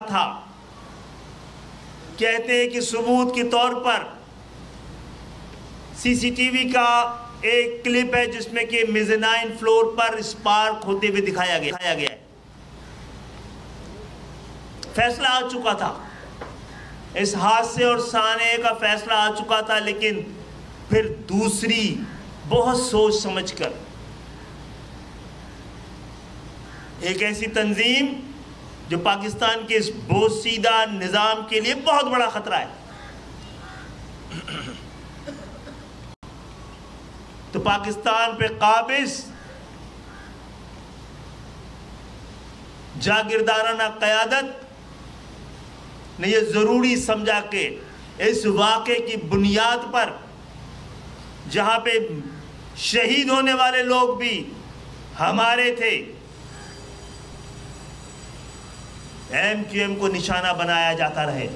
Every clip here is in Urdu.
تھا. کہتے ہیں کہ ثبوت کے طور پر سی سی ٹی وی کا ایک کلپ ہے جس میں کہ میزنائن فلور پر اسپارک ہوتے ہوئے دکھایا گیا ہے. فیصلہ آ چکا تھا, اس حادثے اور سانحے کا فیصلہ آ چکا تھا, لیکن پھر دوسری بہت سوچ سمجھ کر ایک ایسی تنظیم جو پاکستان کے اس بوسیدہ نظام کے لیے بہت بڑا خطرہ ہے, تو پاکستان پہ قابض جاگیردارانہ قیادت نے یہ ضروری سمجھا کہ اس واقعے کی بنیاد پر, جہاں پہ شہید ہونے والے لوگ بھی ہمارے تھے, ایم کیو ایم کو نشانہ بنایا جاتا رہے.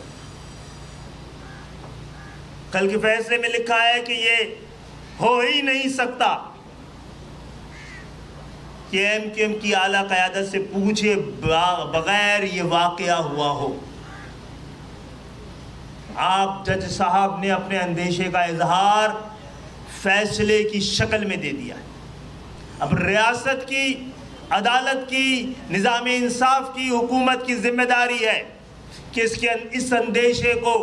کل کے فیصلے میں لکھا ہے کہ یہ ہو ہی نہیں سکتا کہ ایم کیو ایم کی اعلیٰ قیادت سے پوچھے بغیر یہ واقعہ ہوا ہو. آپ جج صاحب نے اپنے اندیشے کا اظہار فیصلے کی شکل میں دے دیا ہے. اب ریاست کی, عدالت کی, نظام انصاف کی, حکومت کی ذمہ داری ہے کہ اس اندیشے کو,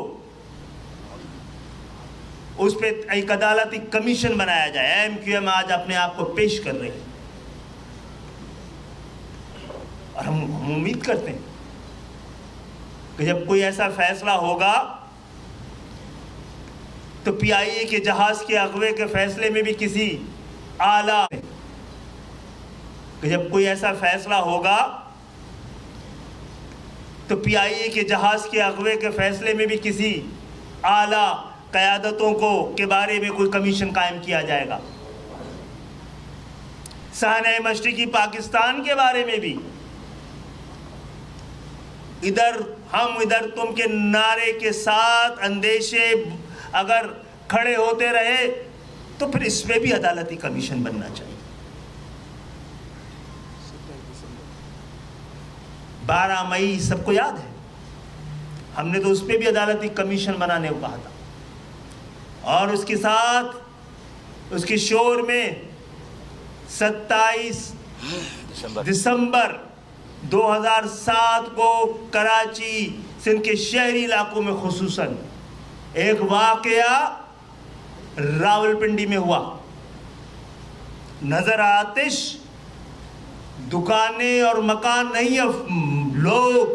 اس پہ ایک عدالتی کمیشن بنایا جائے. ایم کیو ایم آج اپنے آپ کو پیش کر رہے ہیں اور ہم امید کرتے ہیں کہ جب کوئی ایسا فیصلہ ہوگا تو پی آئی اے کے جہاز کے اغوے کے فیصلے میں بھی کسی اعلیٰ, کہ جب کوئی ایسا فیصلہ ہوگا تو پی آئی اے کے جہاز کے اغوے کے فیصلے میں بھی کسی اعلیٰ قیادتوں کے بارے میں کوئی کمیشن قائم کیا جائے گا. سانحہ مشرقی پاکستان کے بارے میں بھی ادھر ہم ادھر تم کے نعرے کے ساتھ اندیشے اگر کھڑے ہوتے رہے تو پھر اس پہ بھی عدالتی کمیشن بننا چاہیے. 12 مئی سب کو یاد ہے, ہم نے تو اس پہ بھی عدالتی کمیشن بنانے کو کہا تھا, اور اس کے ساتھ اس کے شور میں 27 دسمبر 2007 کو کراچی سندھ کے شہری علاقوں میں خصوصاً ایک واقعہ راولپنڈی میں ہوا. نظر آتش, دکانیں اور مکان نہیں, لوگ,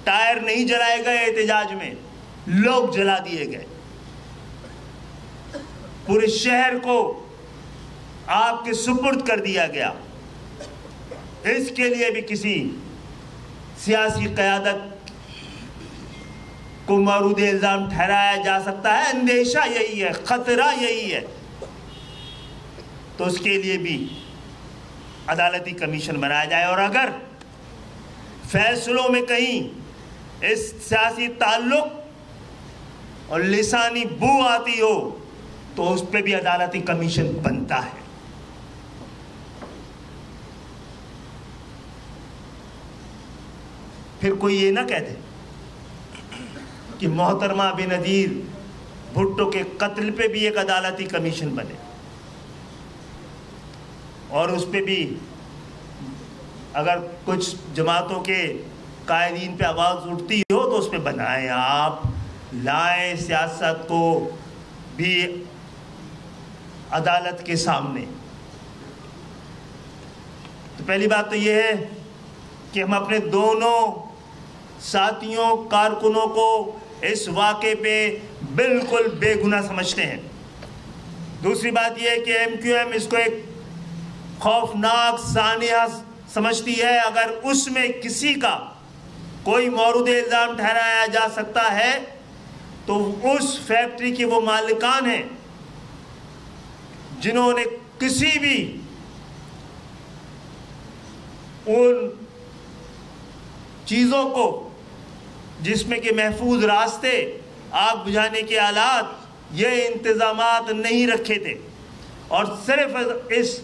ٹائر نہیں جلائے گئے احتجاج میں, لوگ جلا دیے گئے. پورے شہر کو آگ کے سپرد کر دیا گیا. اس کے لیے بھی کسی سیاسی قیادت کو مورود الزام ٹھہرایا جا سکتا ہے. اندیشہ یہی ہے, خطرہ یہی ہے, تو اس کے لیے بھی عدالتی کمیشن بنایا جائے. اور اگر فیصلوں میں کہیں اس سیاسی تعلق اور لسانی بو آتی ہو تو اس پہ بھی عدالتی کمیشن بنتا ہے. پھر کوئی یہ نہ کہہ دے کہ محترمہ بنظیر بھٹو کے قتل پہ بھی ایک عدالتی کمیشن بنے, اور اس پہ بھی اگر کچھ جماعتوں کے قائدین پہ آواز اٹھتی ہو تو اس پہ بنائیں, آپ لائیں سیاست کو بھی عدالت کے سامنے. تو پہلی بات تو یہ ہے کہ ہم اپنے دونوں ساتھیوں, کارکنوں کو اس واقعے پہ بالکل بے گناہ سمجھتے ہیں. دوسری بات یہ ہے کہ ایم کیو ایم اس کو ایک خوفناک سانحہ سمجھتی ہے. اگر اس میں کسی کا کوئی مورد الزام ٹھہرایا جا سکتا ہے تو اس فیکٹری کے وہ مالکان ہیں جنہوں نے کسی بھی ان چیزوں کو جس میں کہ محفوظ راستے, آگ بجھانے کے آلات, یہ انتظامات نہیں رکھے تھے, اور صرف اس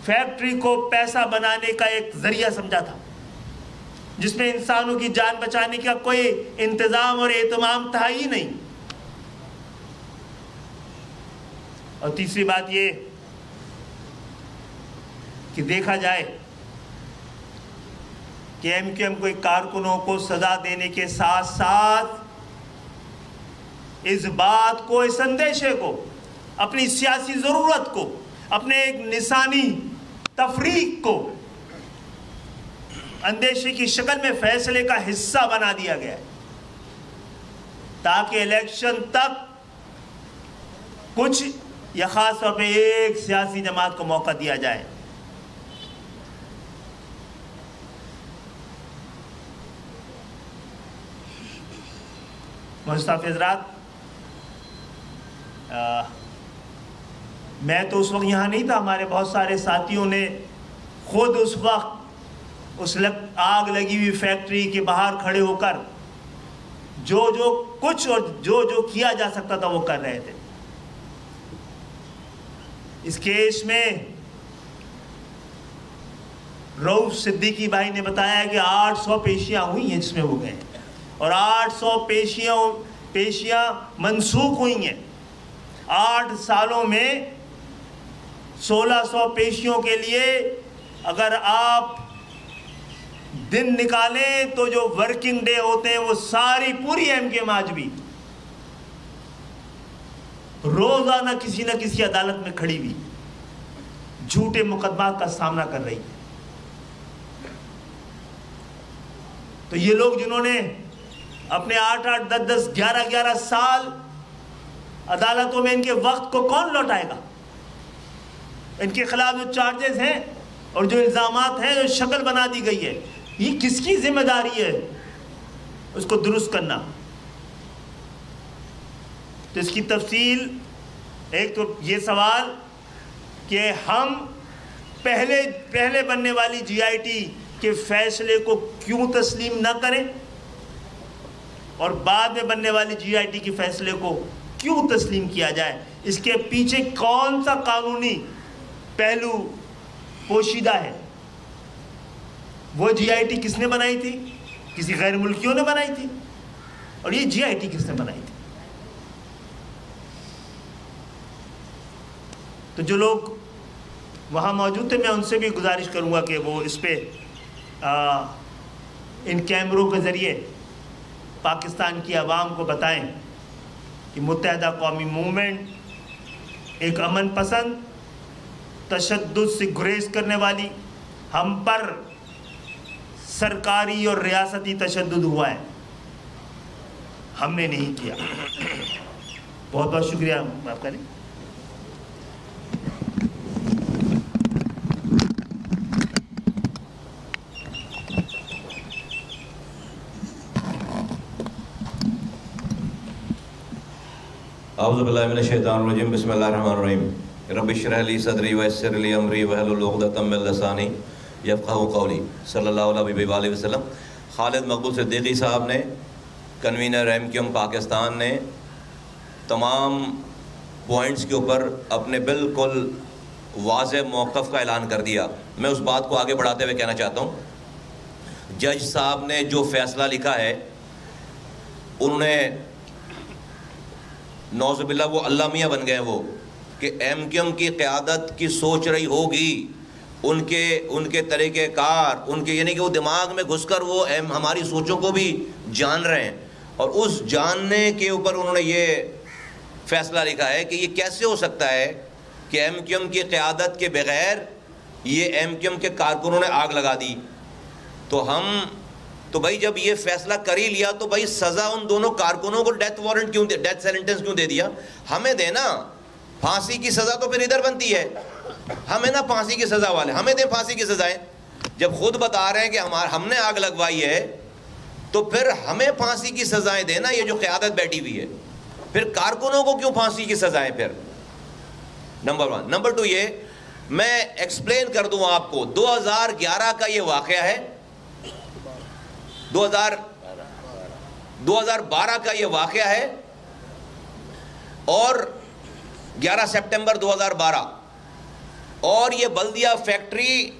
فیکٹری کو پیسہ بنانے کا ایک ذریعہ سمجھا تھا. جس میں انسانوں کی جان بچانے کا کوئی انتظام اور اہتمام تھا ہی نہیں. اور تیسری بات یہ کہ دیکھا جائے کہ ایم کیو ایم کو کارکنوں کو سزا دینے کے ساتھ ساتھ اس بات کو، اس اندیشے کو، اپنی سیاسی ضرورت کو، اپنے ایک نسانی تفریق کو اندیشے کی شکل میں فیصلے کا حصہ بنا دیا گیا ہے تاکہ الیکشن تک کچھ یا خاص طور پہ ایک سیاسی جماعت کو موقع دیا جائے. مصطفی حضرات، میں تو اس وقت یہاں نہیں تھا، ہمارے بہت سارے ساتھیوں نے خود اس وقت اس آگ لگی ہوئی فیکٹری کے باہر کھڑے ہو کر جو کچھ اور جو کیا جا سکتا تھا وہ کر رہے تھے. اس کیس میں رؤف صدیقی بھائی نے بتایا کہ 800 پیشیاں ہوئی ہیں جس میں وہ گئے، اور 800 پیشیاں منسوخ ہوئی ہیں. 8 سالوں میں 1600 پیشیوں کے لیے اگر آپ دن نکالیں تو جو ورکنگ ڈے ہوتے ہیں وہ ساری پوری ایم کیو ایم آج بھی روزانہ کسی نہ کسی عدالت میں کھڑی ہوئی جھوٹے مقدمات کا سامنا کر رہی ہے. تو یہ لوگ جنہوں نے اپنے 8-8, 10-10, 11-11 سال عدالتوں میں، ان کے وقت کو کون لوٹائے گا؟ ان کے خلاف جو چارجز ہیں اور جو الزامات ہیں، جو شکل بنا دی گئی ہے، یہ کس کی ذمہ داری ہے اس کو درست کرنا؟ تو اس کی تفصیل، ایک تو یہ سوال کہ ہم پہلے بننے والی جی آئی ٹی کے فیصلے کو کیوں تسلیم نہ کریں، اور بعد میں بننے والی جی آئی ٹی کے فیصلے کو کیوں تسلیم کیا جائے. اس کے پیچھے کون سا قانونی پہلو پوشیدہ ہے؟ وہ جی آئی ٹی کس نے بنائی تھی؟ کسی غیر ملکیوں نے بنائی تھی، اور یہ جی آئی ٹی کس نے بنائی تھی؟ تو جو لوگ وہاں موجود تھے، میں ان سے بھی گزارش کروں گا کہ وہ اس پہ ان کیمروں کے ذریعے پاکستان کی عوام کو بتائیں کہ متحدہ قومی موومنٹ ایک امن پسند، تشدد سے گریز کرنے والی، ہم پر سرکاری اور ریاستی تشدد ہوا ہے، ہم نے نہیں کیا. بہت بہت شکریہ آپ کا. اعوذ باللہ من الشیطان الرجیم، بسم اللہ الرحمن الرحیم. رب اشرح لی صدری ویسر لی امری واحلل عقدۃ من لسانی یفقہوا قولی. صلی اللہ علیہ وآلہ وسلم. خالد مقبول صدیقی صاحب نے، کنوینر ایم کیو ایم پاکستان نے، تمام پوائنٹس کے اوپر اپنے بالکل واضح موقف کا اعلان کر دیا. میں اس بات کو آگے بڑھاتے ہوئے کہنا چاہتا ہوں، جج صاحب نے جو فیصلہ لکھا ہے، انہوں نے نعوذ باللہ وہ اللہ میاں بن گئے وہ کہ ایم کیو ایم کی قیادت کی سوچ رہی ہوگی، ان کے طریقہ کار، ان کے یعنی کہ وہ دماغ میں گھس کر وہ ہماری سوچوں کو بھی جان رہے ہیں، اور اس جاننے کے اوپر انہوں نے یہ فیصلہ لکھا ہے کہ یہ کیسے ہو سکتا ہے کہ ایم کیو ایم کی قیادت کے بغیر یہ ایم کیو ایم کے کارکنوں نے آگ لگا دی. تو بھائی جب یہ فیصلہ کر ہی لیا تو بھائی سزا ان دونوں کارکنوں کو ڈیتھ سینٹنس کیوں دے دیا؟ ہمیں دینا پھانسی کی سزا، تو پھر ادھر بنتی ہے، ہمیں نا پھانسی کی سزا والے، ہمیں دیں پھانسی کی سزائیں. جب خود بتا رہے ہیں کہ ہم نے آگ لگوائی ہے تو پھر ہمیں پھانسی کی سزائیں دینا، یہ جو قیادت بیٹھی ہوئی ہے. پھر کارکنوں کو کیوں پھانسی کی سزائیں؟ پھر نمبر 1. نمبر 2 یہ میں ایکسپلین کر دوں آپ کو. 2011 کا یہ واقعہ ہے، 2012 کا یہ واقعہ ہے، اور 11 سپٹمبر 2012، اور یہ بلدیہ فیکٹری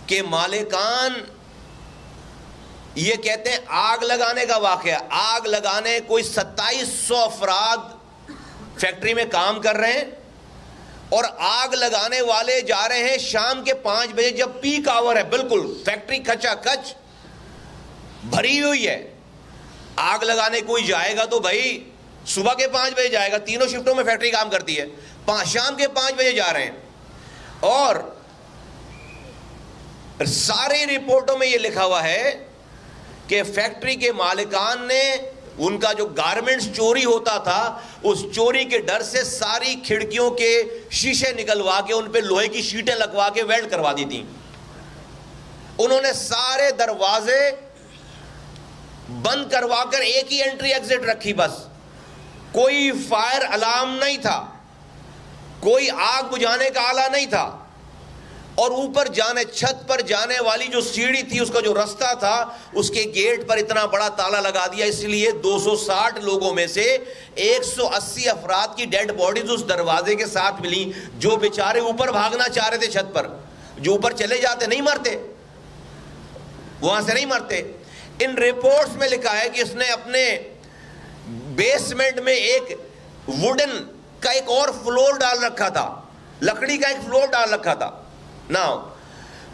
کے مالکان یہ کہتے ہیں آگ لگانے کا واقعہ. آگ لگانے کوئی 2700 افراد فیکٹری میں کام کر رہے ہیں, اور آگ لگانے والے جا رہے ہیں شام کے 5 بجے جب پیک آور ہے, بالکل فیکٹری کچا کچ بھری ہوئی ہے. آگ لگانے کوئی جائے گا تو بھائی صبح کے 5 بجے جائے گا, تینوں شفٹوں میں فیکٹری کام کرتی ہے, شام کے 5 بجے جا رہے ہیں. اور ساری رپورٹوں میں یہ لکھا ہوا ہے کہ فیکٹری کے مالکان نے ان کا جو گارمنٹس چوری ہوتا تھا, اس چوری کے ڈر سے ساری کھڑکیوں کے شیشے نکلوا کے ان پہ لوہے کی شیٹیں لگوا کے ویلڈ کروا دی تھیں. انہوں نے سارے دروازے بند کروا کر ایک ہی انٹری ایگزٹ رکھی بس. کوئی فائر الارم نہیں تھا, کوئی آگ بجھانے کا آلہ نہیں تھا, اور اوپر جانے چھت پر جانے والی جو سیڑھی تھی اس کا جو رستہ تھا اس کے گیٹ پر اتنا بڑا تالا لگا دیا. اس لیے 260 لوگوں میں سے 180 افراد کی ڈیڈ باڈیز اس دروازے کے ساتھ ملی, جو بیچارے اوپر بھاگنا چاہ رہے تھے چھت پر. جو اوپر چلے جاتے نہیں مرتے, وہاں سے نہیں مرتے. ان رپورٹس میں لکھا ہے کہ اس نے اپنے بیسمنٹ میں ایک ووڈن کا ایک اور فلور ڈال رکھا تھا, لکڑی کا ایک فلور ڈال رکھا تھا. نا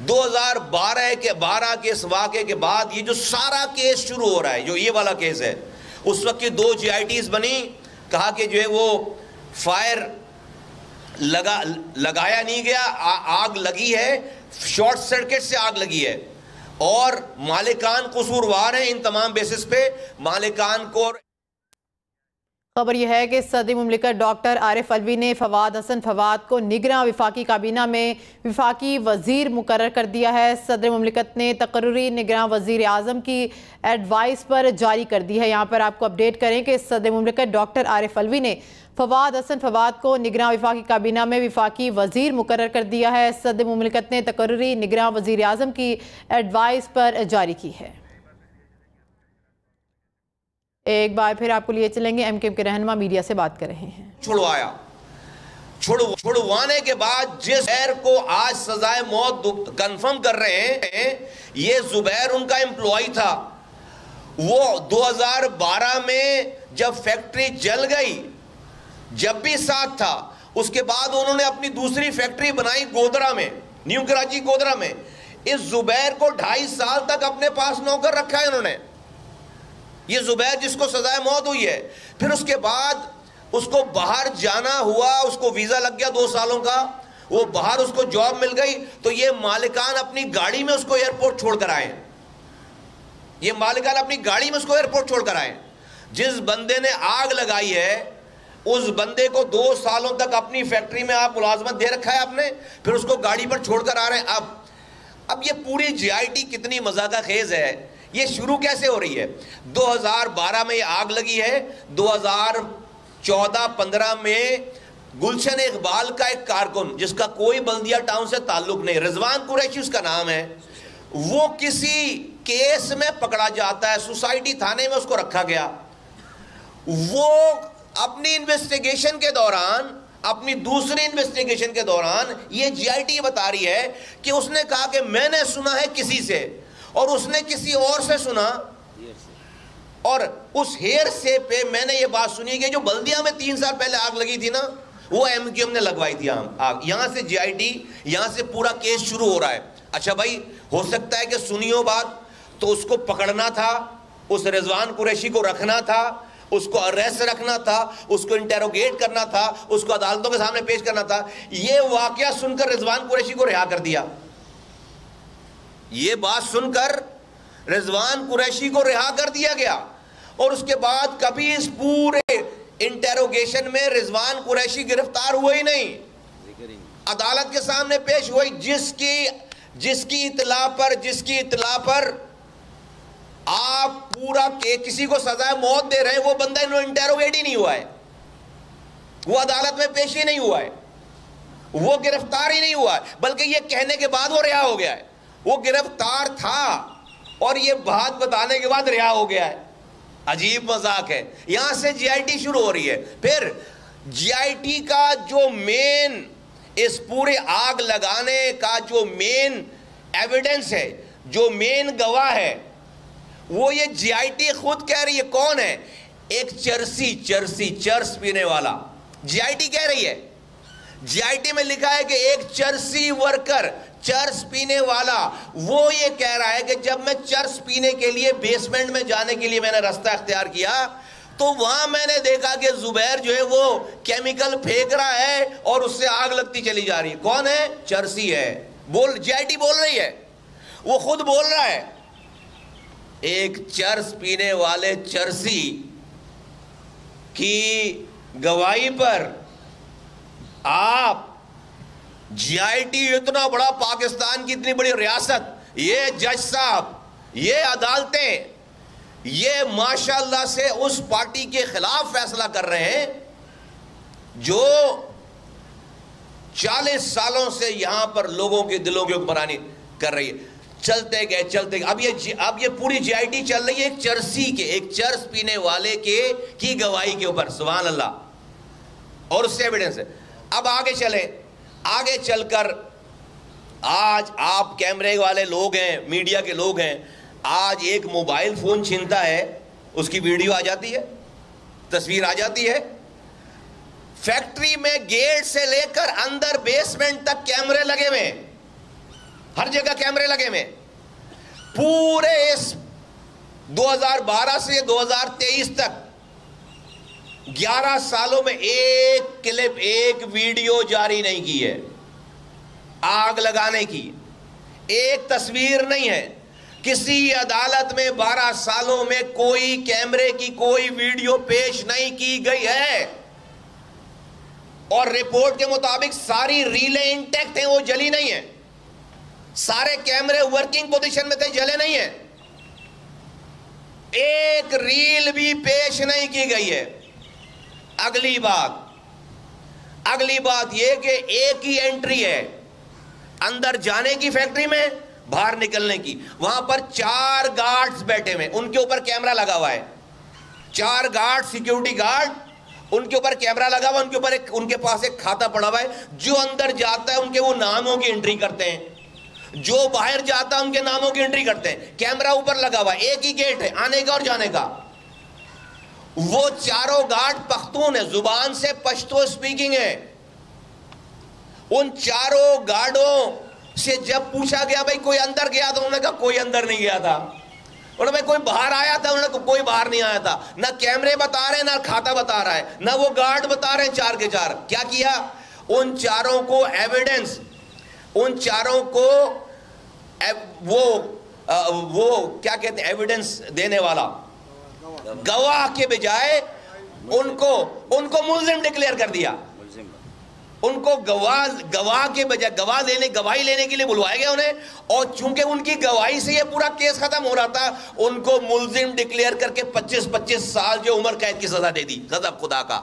2012 کے اس واقعے کے بعد یہ جو سارا کیس شروع ہو رہا ہے, جو یہ والا کیس ہے, اس وقت کی 2 GITs بنی, کہا کہ جو ہے وہ فائر لگایا نہیں گیا, آگ لگی ہے, شارٹ سرکٹ سے آگ لگی ہے, اور مالکان قصوروار ہیں. ان تمام بیسس پہ مالکان کو. خبر یہ ہے کہ صدر مملکت ڈاکٹر عارف علوی نے فواد حسن فواد کو نگراں وفاقی کابینہ میں وفاقی وزیر مقرر کر دیا ہے. صدر مملکت نے تقرری نگراں وزیر اعظم کی ایڈوائس پر جاری کر دی ہے. یہاں پر آپ کو اپڈیٹ کریں کہ صدر مملکت ڈاکٹر عارف علوی نے فواد حسن فواد کو نگراں وفاقی کابینہ میں وفاقی وزیر مقرر کر دیا ہے. صدر مملکت نے تقرری نگراں وزیر اعظم کی ایڈوائس پر جاری کی ہے. ایک بار پھر آپ کو لیے چلیں گے, ایم کیو ایم کے رہنما میڈیا سے بات کر رہے ہیں. چھڑوانے کے بعد جس زبیر کو آج سزائے موت کنفرم کر رہے ہیں, یہ زبیر ان کا امپلائی تھا. وہ 2012 میں جب فیکٹری جل گئی, جب بھی ساتھ تھا, اس کے بعد انہوں نے اپنی دوسری فیکٹری بنائی گودرا میں, نیو کراچی گودرا میں. اس زبیر کو 2.5 سال تک اپنے پاس نوکر رکھا ہے انہوں نے. یہ زبیر جس کو سزائے موت ہوئی ہے, پھر اس کے بعد اس کو باہر جانا ہوا, اس کو ویزا لگ گیا 2 سالوں کا, وہ باہر اس کو جاب مل گئی, تو یہ مالکان اپنی گاڑی میں اس کو ایئرپورٹ چھوڑ کر آئے. یہ مالکان اپنی گاڑی میں اس کو ایئرپورٹ چھوڑ کر آئے. جس بندے نے آگ لگائی ہے اس بندے کو 2 سالوں تک اپنی فیکٹری میں آپ ملازمت دے رکھا ہے آپ نے, پھر اس کو گاڑی پر چھوڑ کر آ رہے ہیں. اب یہ پوری GIT کتنی مذاقہ خیز ہے. یہ شروع کیسے ہو رہی ہے؟ 2012 میں یہ آگ لگی ہے. 2014-15 میں گلشن اقبال کا ایک کارکن جس کا کوئی بلدیہ ٹاؤن سے تعلق نہیں, رضوان قریشی اس کا نام ہے, وہ کسی کیس میں پکڑا جاتا ہے, سوسائٹی تھانے میں اس کو رکھا گیا. وہ اپنی انویسٹیگیشن کے دوران, اپنی دوسری انویسٹیگیشن کے دوران, یہ GIT بتا رہی ہے کہ اس نے کہا کہ میں نے سنا ہے کسی سے, اور اس نے کسی اور سے سنا, اور اس ہیر سے پہ میں نے یہ بات سنی کہ جو بلدیہ میں 3 سال پہلے آگ لگی تھی نا, وہ MQM نے لگوائی تھی آگ. یہاں سے GIT, یہاں سے پورا کیس شروع ہو رہا ہے. اچھا بھائی, ہو سکتا ہے کہ سنی ہو بات, تو اس کو پکڑنا تھا, اس رضوان قریشی کو رکھنا تھا, اس کو اریسٹ رکھنا تھا, اس کو انٹیروگیٹ کرنا تھا, اس کو عدالتوں کے سامنے پیش کرنا تھا. یہ واقعہ سن کر رضوان قریشی کو رہا کر دیا. یہ بات سن کر رضوان قریشی کو رہا کر دیا گیا, اور اس کے بعد کبھی اس پورے انٹیروگیشن میں رضوان قریشی گرفتار ہوئے ہی نہیں, عدالت کے سامنے پیش ہوئی. جس کی اطلاع پر آپ پورا کسی کو سزائے موت دے رہے ہیں, وہ بندہ انٹیروگیٹ ہی نہیں ہوا ہے, وہ عدالت میں پیش ہی نہیں ہوا ہے, وہ گرفتار ہی نہیں ہوا ہے, بلکہ یہ کہنے کے بعد وہ رہا ہو گیا ہے. وہ گرفتار تھا اور یہ بات بتانے کے بعد رہا ہو گیا ہے. عجیب مذاق ہے. یہاں سے GIT شروع ہو رہی ہے. پھر GIT کا جو مین, اس پورے آگ لگانے کا جو مین ایویڈنس ہے, جو مین گواہ ہے, وہ یہ جی آئی ٹی خود کہہ رہی ہے. کون ہے؟ ایک چرس پینے والا. جی آئی ٹی کہہ رہی ہے, جی آئی ٹی میں لکھا ہے کہ ایک چرسی ورکر, چرس پینے والا, وہ یہ کہہ رہا ہے کہ جب میں چرس پینے کے لیے بیسمنٹ میں جانے کے لیے میں نے راستہ اختیار کیا تو وہاں میں نے دیکھا کہ زبیر جو ہے وہ کیمیکل پھینک رہا ہے اور اس سے آگ لگتی چلی جا رہی ہے. کون ہے؟ چرسی ہے. جی آئی ٹی بول رہی ہے, وہ خود بول رہا ہے. ایک چرس پینے والے چرسی کی گواہی پر آپ جی آئی ٹی, اتنا بڑا پاکستان کی اتنی بڑی ریاست, یہ جج صاحب, یہ عدالتیں, یہ ماشاءاللہ سے اس پارٹی کے خلاف فیصلہ کر رہے ہیں جو 40 سالوں سے یہاں پر لوگوں کے دلوں کی حکمرانی کر رہی ہے. چلتے گئے اب یہ پوری جی آئی ٹی چل رہی ہے ایک چرس پینے والے کی گواہی کے اوپر. سبحان اللہ. اور اس سے ایویڈنس ہے. اب آگے چل کر آج آپ کیمرے والے لوگ ہیں, میڈیا کے لوگ ہیں, آج ایک موبائل فون چھینتا ہے, اس کی ویڈیو آ جاتی ہے, تصویر آ جاتی ہے. فیکٹری میں گیٹ سے لے کر اندر بیسمنٹ تک کیمرے لگے ہوئے, ہر جگہ کیمرے لگے ہوئے. پورے اس 2012 سے 2023 تک 11 سالوں میں ایک کلپ, ایک ویڈیو جاری نہیں کی ہے آگ لگانے کی. ایک تصویر نہیں ہے. کسی عدالت میں 12 سالوں میں کوئی کیمرے کی کوئی ویڈیو پیش نہیں کی گئی ہے. اور رپورٹ کے مطابق ساری ریلیں انٹیکٹ ہیں, وہ جلی نہیں ہیں. سارے کیمرے ورکنگ پوزیشن میں تھے, جلے نہیں ہیں. ایک ریل بھی پیش نہیں کی گئی ہے. اگلی بات یہ کہ ایک ہی انٹری ہے اندر جانے کی فیکٹری میں, باہر نکلنے کی. وہاں پر 4 گارڈز بیٹھے ہوئے, ان کے اوپر کیمرہ لگا ہوا ہے. 4 گارڈ, سیکیورٹی گارڈ, ان کے اوپر کیمرہ لگا ہوا, ان کے پاس ایک کھاتا پڑا ہوا ہے. جو اندر جاتا ہے ان کے وہ ناموں کی انٹری کرتے ہیں, جو باہر جاتا ہے ان کے ناموں کی انٹری کرتے ہیں. کیمرہ اوپر لگا ہوا ہے, ایک ہی گیٹ ہے آنے کا اور جانے کا. وہ 4 گارڈ پختون ہیں, زبان سے پشتو اسپیکنگ ہے. ان 4 گارڈوں سے جب پوچھا گیا بھائی کوئی اندر گیا تھا, انہوں نے کہا کوئی اندر نہیں گیا تھا. اور بھائی کوئی باہر آیا تھا, انہوں نے کہا کوئی باہر نہیں آیا تھا. نہ کیمرے بتا رہے ہیں, نہ کھاتا بتا رہا ہے, نہ وہ گارڈ بتا رہے ہیں 4 کے 4. کیا کیا؟ ان 4 کو ایویڈنس, ان 4 کو وہ کیا کہتے ہیں, ایویڈنس دینے والا, گواہ کے بجائے ان کو ملزم ڈکلیئر کر دیا. ان کو گواہ کے بجائے گواہی لینے کے لیے بلوایا گیا انہیں, اور چونکہ ان کی گواہی سے یہ پورا کیس ختم ہو رہا تھا, ان کو ملزم ڈکلیئر کر کے 25 سال جو عمر قید کی سزا دے دی. غضب خدا کا.